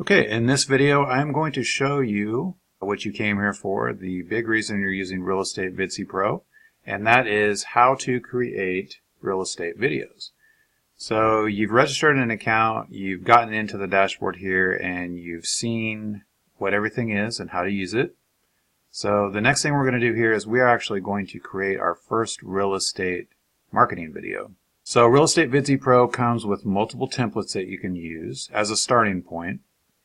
Okay, in this video I'm going to show you what you came here for, the big reason you're using Real Estate Vidzy PRO, and that is how to create real estate videos. So you've registered an account, you've gotten into the dashboard here, and you've seen what everything is and how to use it. So the next thing we're going to do here is we are actually going to create our first real estate marketing video. So Real Estate Vidzy PRO comes with multiple templates that you can use as a starting point.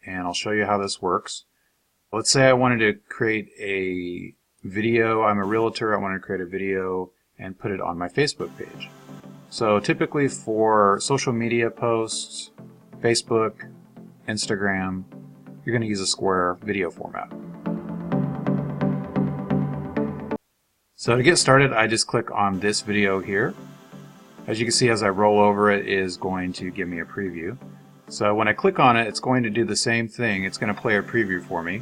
And I'll show you how this works. Let's say I wanted to create a video. I'm a realtor. I want to create a video and put it on my Facebook page. So typically for social media posts, Facebook, Instagram, you're going to use a square video format. So to get started, I just click on this video here. As you can see, as I roll over it, is going to give me a preview. So when I click on it, it's going to do the same thing. It's going to play a preview for me.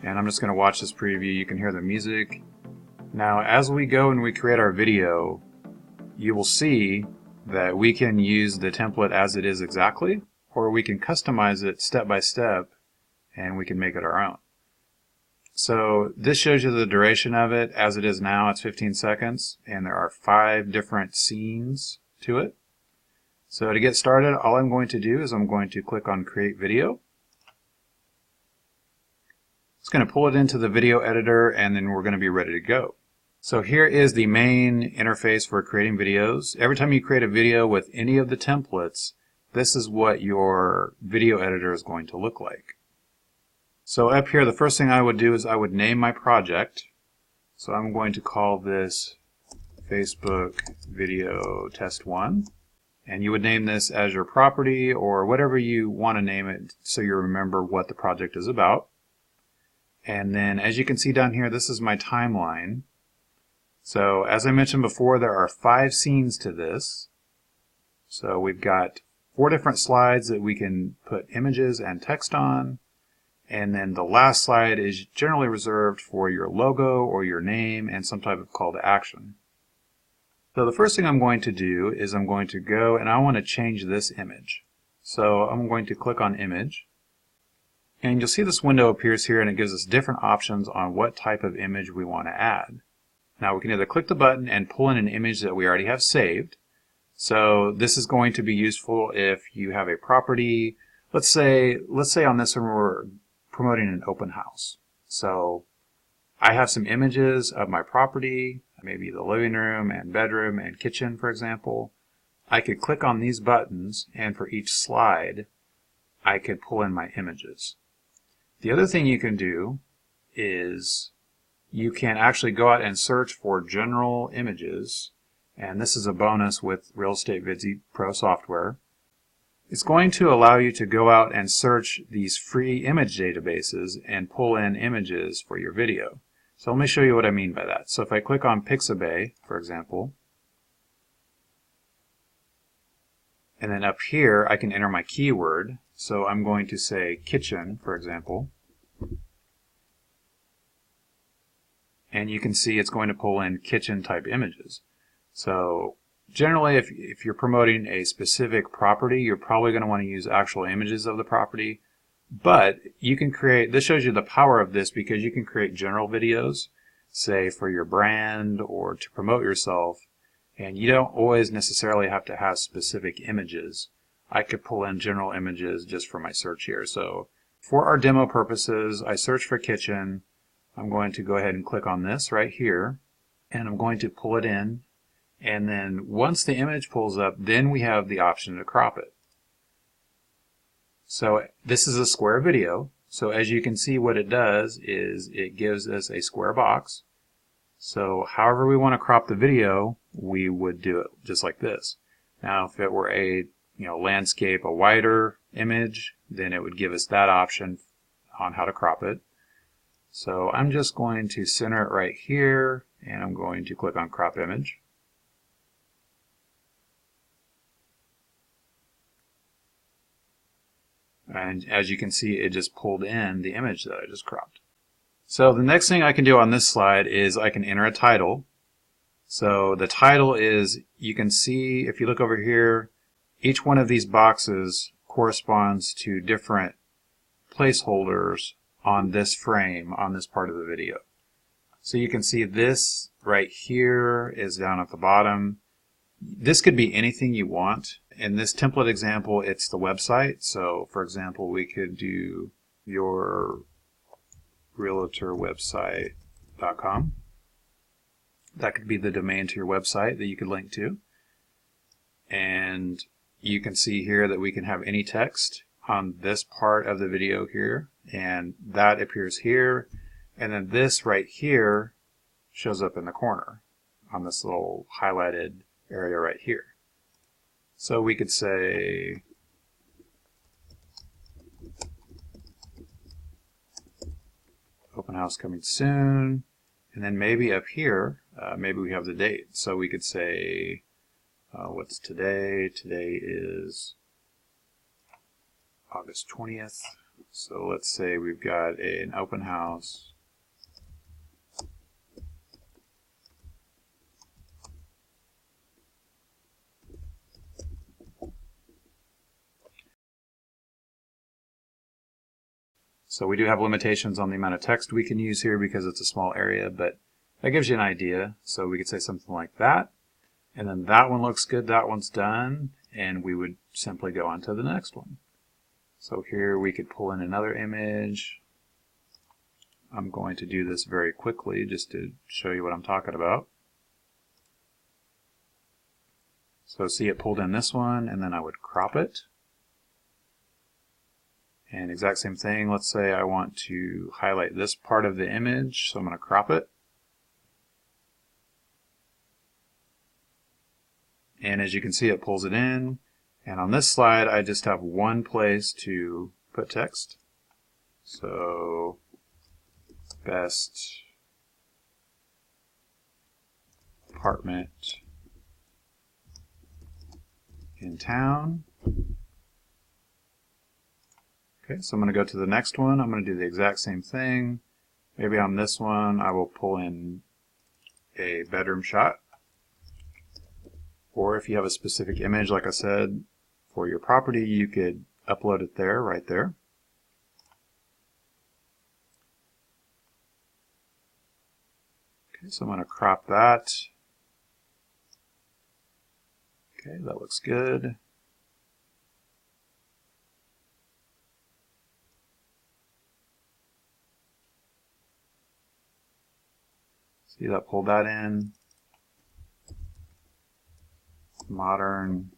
And I'm just going to watch this preview. You can hear the music. Now, as we go and we create our video, you will see that we can use the template as it is exactly, or we can customize it step by step, and we can make it our own. So this shows you the duration of it. As it is now, it's 15 seconds, and there are 5 different scenes to it. So to get started, all I'm going to do is I'm going to click on Create Video. It's going to pull it into the video editor, and then we're going to be ready to go. So here is the main interface for creating videos. Every time you create a video with any of the templates, this is what your video editor is going to look like. So up here, the first thing I would do is I would name my project. So I'm going to call this Facebook Video Test 1, and you would name this as your property or whatever you want to name it so you remember what the project is about. And then as you can see down here, this is my timeline. So as I mentioned before, there are 5 scenes to this. So we've got 4 different slides that we can put images and text on, and then the last slide is generally reserved for your logo or your name and some type of call to action. So the first thing I'm going to do is I'm going to go and I want to change this image. So I'm going to click on Image, and you'll see this window appears here, and it gives us different options on what type of image we want to add. Now we can either click the button and pull in an image that we already have saved. So this is going to be useful if you have a property. Let's say on this one we're promoting an open house. So I have some images of my property, maybe the living room and bedroom and kitchen, for example. I could click on these buttons, and for each slide, I could pull in my images. The other thing you can do is you can actually go out and search for general images, and this is a bonus with Real Estate Vidzy PRO software. It's going to allow you to go out and search these free image databases and pull in images for your video. So let me show you what I mean by that. So if I click on Pixabay, for example, and then up here I can enter my keyword. So I'm going to say kitchen, for example. And you can see it's going to pull in kitchen type images. So generally, if you're promoting a specific property, you're probably going to want to use actual images of the property. But you can create, this shows you the power of this because you can create general videos, say for your brand or to promote yourself, and you don't always necessarily have to have specific images. I could pull in general images just for my search here. So for our demo purposes, I search for kitchen. I'm going to go ahead and click on this right here, and I'm going to pull it in. And then once the image pulls up, then we have the option to crop it. So this is a square video. So as you can see, what it does is it gives us a square box. So however we want to crop the video, we would do it just like this. Now if it were a landscape, a wider image, then it would give us that option on how to crop it. So I'm just going to center it right here, and I'm going to click on Crop Image. And as you can see, it just pulled in the image that I just cropped. So the next thing I can do on this slide is I can enter a title. So the title is, you can see if you look over here, Each one of these boxes corresponds to different placeholders on this frame, on this part of the video. So you can see this right here is down at the bottom. This could be anything you want. In this template example, it's the website. So for example, we could do your realtorwebsite.com. That could be the domain to your website that you could link to. And you can see here that we can have any text on this part of the video here, and that appears here, and then this right here shows up in the corner on this little highlighted area right here. So we could say open house coming soon, and then maybe up here maybe we have the date, so we could say what's today? Today is August 20th. So let's say we've got an open house So we do have limitations on the amount of text we can use here because it's a small area, but that gives you an idea. So we could say something like that, and then that one looks good, that one's done, and we would simply go on to the next one. So here we could pull in another image. I'm going to do this very quickly just to show you what I'm talking about. So see, it pulled in this one, and then I would crop it. And exact same thing, let's say I want to highlight this part of the image, so I'm going to crop it. And as you can see, it pulls it in. And on this slide, I just have one place to put text. So, best apartment in town. Okay, so I'm going to go to the next one. I'm going to do the exact same thing. Maybe on this one, I will pull in a bedroom shot. Or if you have a specific image, like I said, for your property, you could upload it there, right there. Okay, so I'm going to crop that. Okay, that looks good. See, that pulled that in. Modern.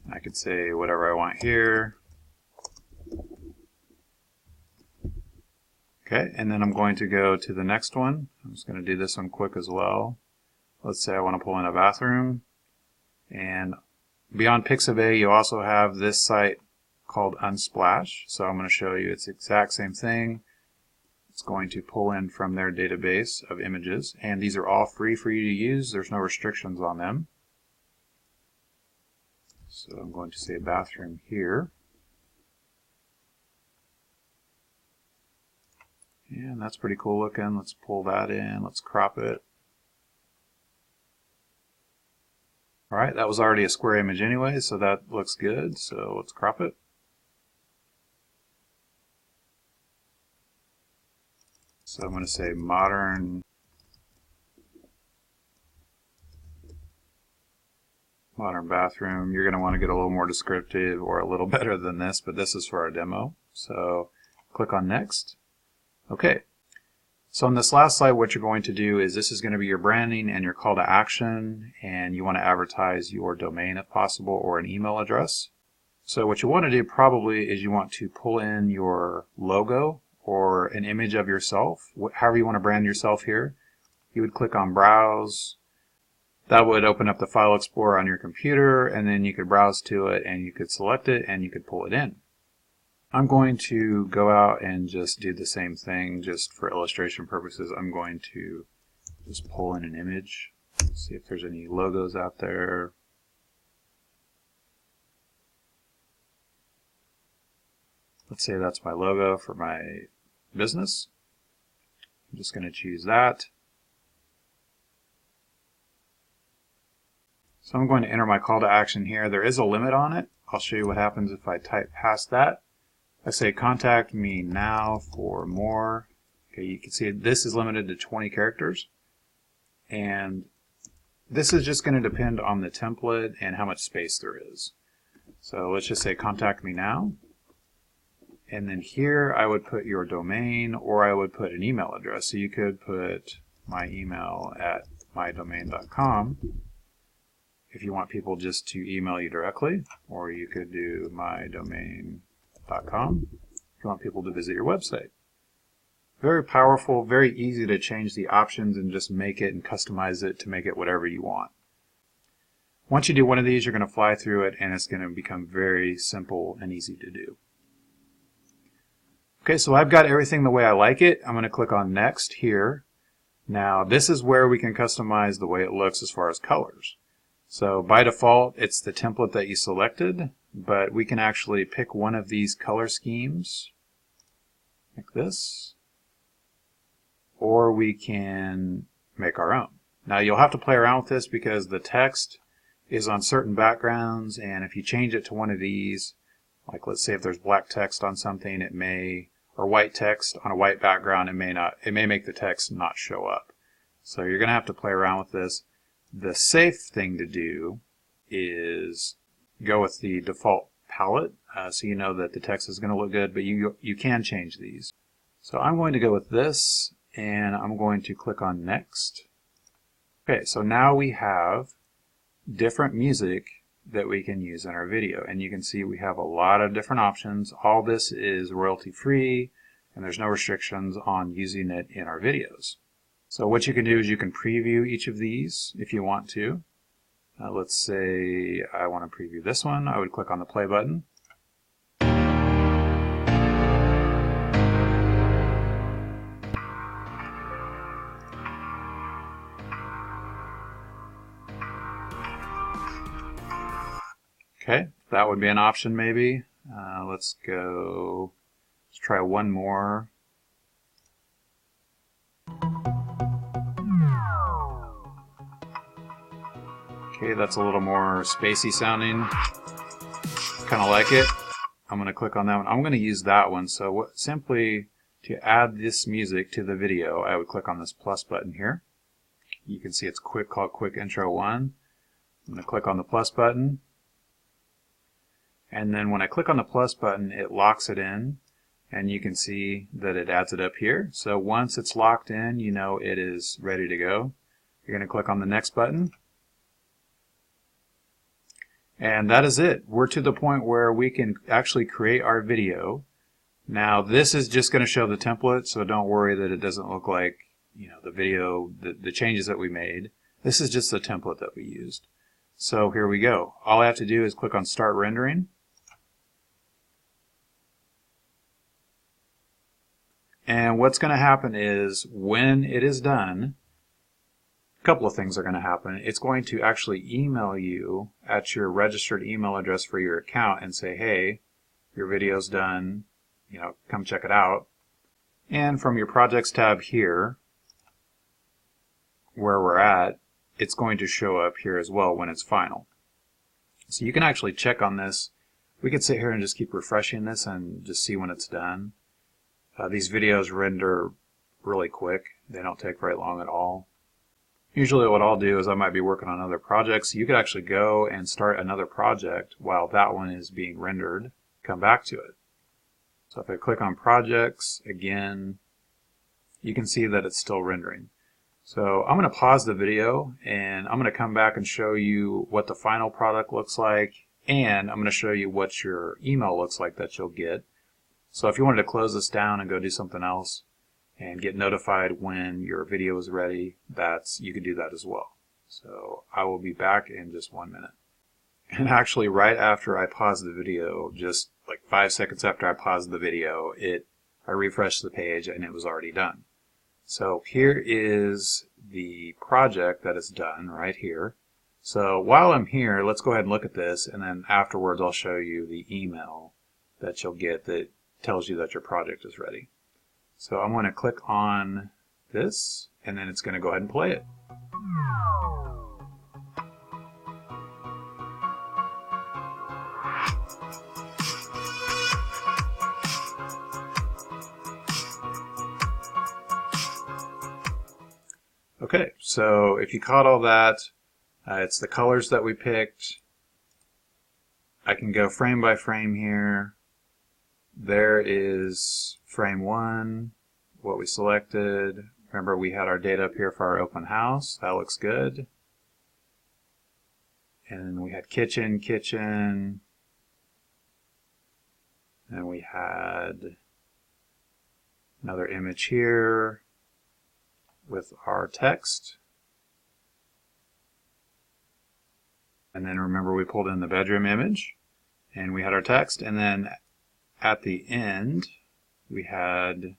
I could say whatever I want here. Okay, and then I'm going to go to the next one. I'm just going to do this one quick as well. Let's say I want to pull in a bathroom. And beyond Pixabay, you also have this site called Unsplash. So I'm going to show you it's the exact same thing. It's going to pull in from their database of images, and these are all free for you to use. There's no restrictions on them. So I'm going to say bathroom here. And that's pretty cool looking. Let's pull that in. Let's crop it. Alright, that was already a square image anyway, so that looks good. So let's crop it. So I'm going to say modern bathroom. You're going to want to get a little more descriptive or a little better than this, but this is for our demo. So click on next. Okay. So on this last slide, what you're going to do is this is going to be your branding and your call to action, and you want to advertise your domain if possible or an email address. So what you want to do probably is you want to pull in your logo or an image of yourself, however you want to brand yourself here. You would click on Browse. That would open up the File Explorer on your computer, and then you could browse to it, and you could select it, and you could pull it in. I'm going to go out and just do the same thing, just for illustration purposes. I'm going to just pull in an image, see if there's any logos out there. Let's say that's my logo for my business. I'm just going to choose that. So I'm going to enter my call to action here. There is a limit on it. I'll show you what happens if I type past that. I say contact me now for more. Okay, you can see this is limited to 20 characters. And this is just going to depend on the template and how much space there is. So let's just say contact me now. And then here I would put your domain, or I would put an email address. So you could put my email at mydomain.com if you want people just to email you directly, or you could do mydomain.com if you want people to visit your website. Very powerful, very easy to change the options and just make it and customize it to make it whatever you want. Once you do one of these, you're going to fly through it and it's going to become very simple and easy to do. Okay, so I've got everything the way I like it. I'm going to click on Next here. Now, this is where we can customize the way it looks as far as colors. So by default, it's the template that you selected, but we can actually pick one of these color schemes, like this, or we can make our own. Now, you'll have to play around with this because the text is on certain backgrounds, and if you change it to one of these, like let's say if there's black text on something, it may, or white text on a white background, it may make the text not show up. So you're going to have to play around with this. The safe thing to do is go with the default palette, so you know that the text is going to look good, but you can change these. So I'm going to go with this, and I'm going to click on Next. Okay, so now we have different music that we can use in our video, and you can see we have a lot of different options. All this is royalty free, and there's no restrictions on using it in our videos. So what you can do is you can preview each of these if you want to. Let's say I want to preview this one. I would click on the play button. Okay, that would be an option maybe. Let's try one more. Okay, that's a little more spacey sounding. Kind of like it. I'm going to click on that one. I'm going to use that one. So simply to add this music to the video, I would click on this plus button here. You can see it's called Quick Intro 1. I'm going to click on the plus button. And then when I click on the plus button, it locks it in, and you can see that it adds it up here. So once it's locked in, you know it is ready to go. You're going to click on the next button. And that is it. We're to the point where we can actually create our video. Now this is just going to show the template, so don't worry that it doesn't look like, you know, the video, the changes that we made. This is just the template that we used. So here we go. All I have to do is click on Start Rendering. And what's going to happen is when it is done, a couple of things are going to happen. It's going to actually email you at your registered email address for your account and say, hey, your video's done, you know, come check it out. And from your projects tab here, where we're at, it's going to show up here as well when it's final. So you can actually check on this. We could sit here and just keep refreshing this and just see when it's done. These videos render really quick. They don't take very long at all. Usually what I'll do is I might be working on other projects. You could actually go and start another project while that one is being rendered. Come back to it. So if I click on projects again, you can see that it's still rendering. So I'm going to pause the video and I'm going to come back and show you what the final product looks like, and I'm going to show you what your email looks like that you'll get. So if you wanted to close this down and go do something else and get notified when your video is ready, you can do that as well. So I will be back in just 1 minute. And actually right after I pause the video, just like 5 seconds after I paused the video, I refreshed the page and it was already done. So here is the project that is done right here. So while I'm here, let's go ahead and look at this, and then afterwards I'll show you the email that you'll get that tells you that your project is ready. So I'm going to click on this, and then it's going to go ahead and play it. Okay, so if you caught all that, it's the colors that we picked. I can go frame by frame here. There is frame 1, what we selected. Remember, we had our data up here for our open house. That looks good. And we had kitchen. And we had another image here with our text. And then remember, we pulled in the bedroom image and we had our text. And then at the end, we had,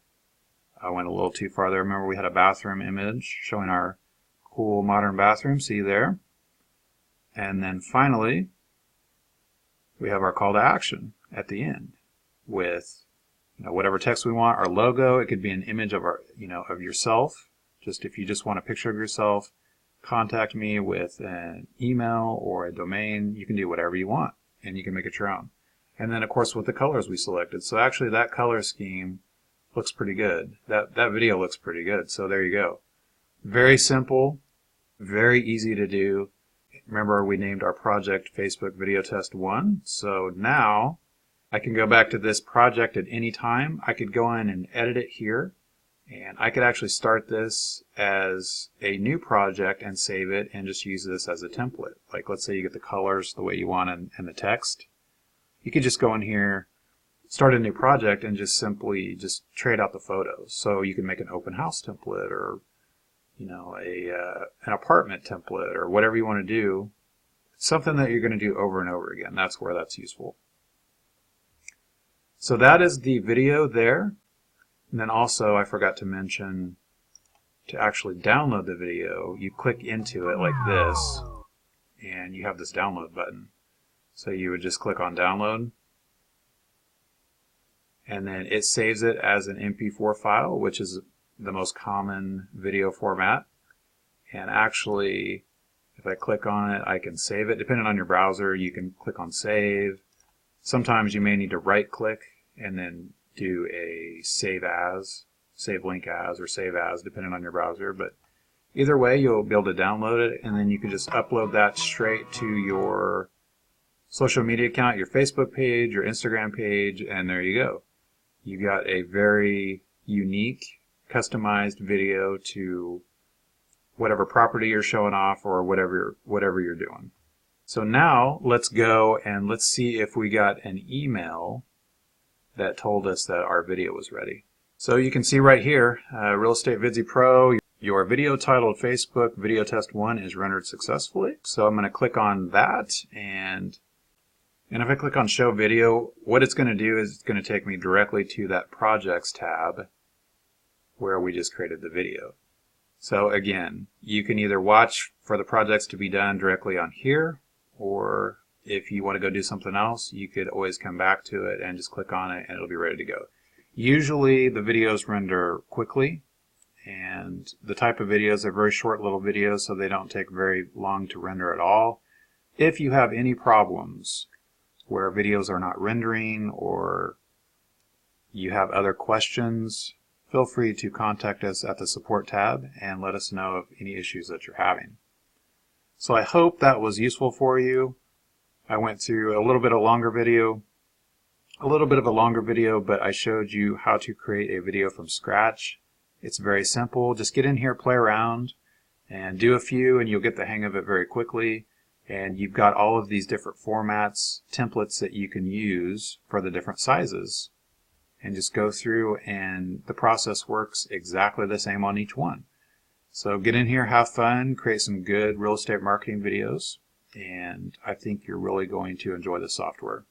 I went a little too far there. Remember, we had a bathroom image showing our cool modern bathroom. See there? And then finally, we have our call to action at the end with whatever text we want, our logo. It could be an image of our, of yourself. Just if you just want a picture of yourself, contact me with an email or a domain. You can do whatever you want, and you can make it your own. And then, of course, with the colors we selected. So actually, that color scheme looks pretty good. That video looks pretty good. So there you go. Very simple, very easy to do. Remember, we named our project Facebook Video Test 1. So now I can go back to this project at any time. I could go in and edit it here. And I could actually start this as a new project and save it and just use this as a template. Like, let's say you get the colors the way you want and the text. You could just go in here, start a new project, and just simply just trade out the photos. So you can make an open house template, or an apartment template, or whatever you want to do. Something that you're going to do over and over again. That's where that's useful. So that is the video there. And then also, I forgot to mention, to actually download the video, you click into it like this, and you have this download button. So you would just click on download, and then it saves it as an MP4 file, which is the most common video format. And actually, if I click on it, I can save it. Depending on your browser, you can click on save. Sometimes you may need to right click and then do a save as, save link as, or save as, depending on your browser. But either way, you'll be able to download it, and then you can just upload that straight to your social media account, your Facebook page, your Instagram page, and there you go. You got a very unique, customized video to whatever property you're showing off or whatever you're doing. So now let's go and let's see if we got an email that told us that our video was ready. So you can see right here, Real Estate Vidzy Pro, your video titled Facebook Video Test 1 is rendered successfully. So I'm going to click on that, and if I click on Show Video, what it's going to do is it's going to take me directly to that Projects tab where we just created the video. So again, you can either watch for the projects to be done directly on here, or if you want to go do something else, you could always come back to it and just click on it and it'll be ready to go. Usually the videos render quickly, and the type of videos are very short little videos, so they don't take very long to render at all. If you have any problems where videos are not rendering, or you have other questions, feel free to contact us at the support tab and let us know of any issues that you're having. So I hope that was useful for you. I went through a little bit of a longer video, but I showed you how to create a video from scratch. It's very simple. Just get in here, play around, and do a few, and you'll get the hang of it very quickly. And you've got all of these different formats, templates that you can use for the different sizes. And just go through, and the process works exactly the same on each one. So get in here, have fun, create some good real estate marketing videos, and I think you're really going to enjoy the software.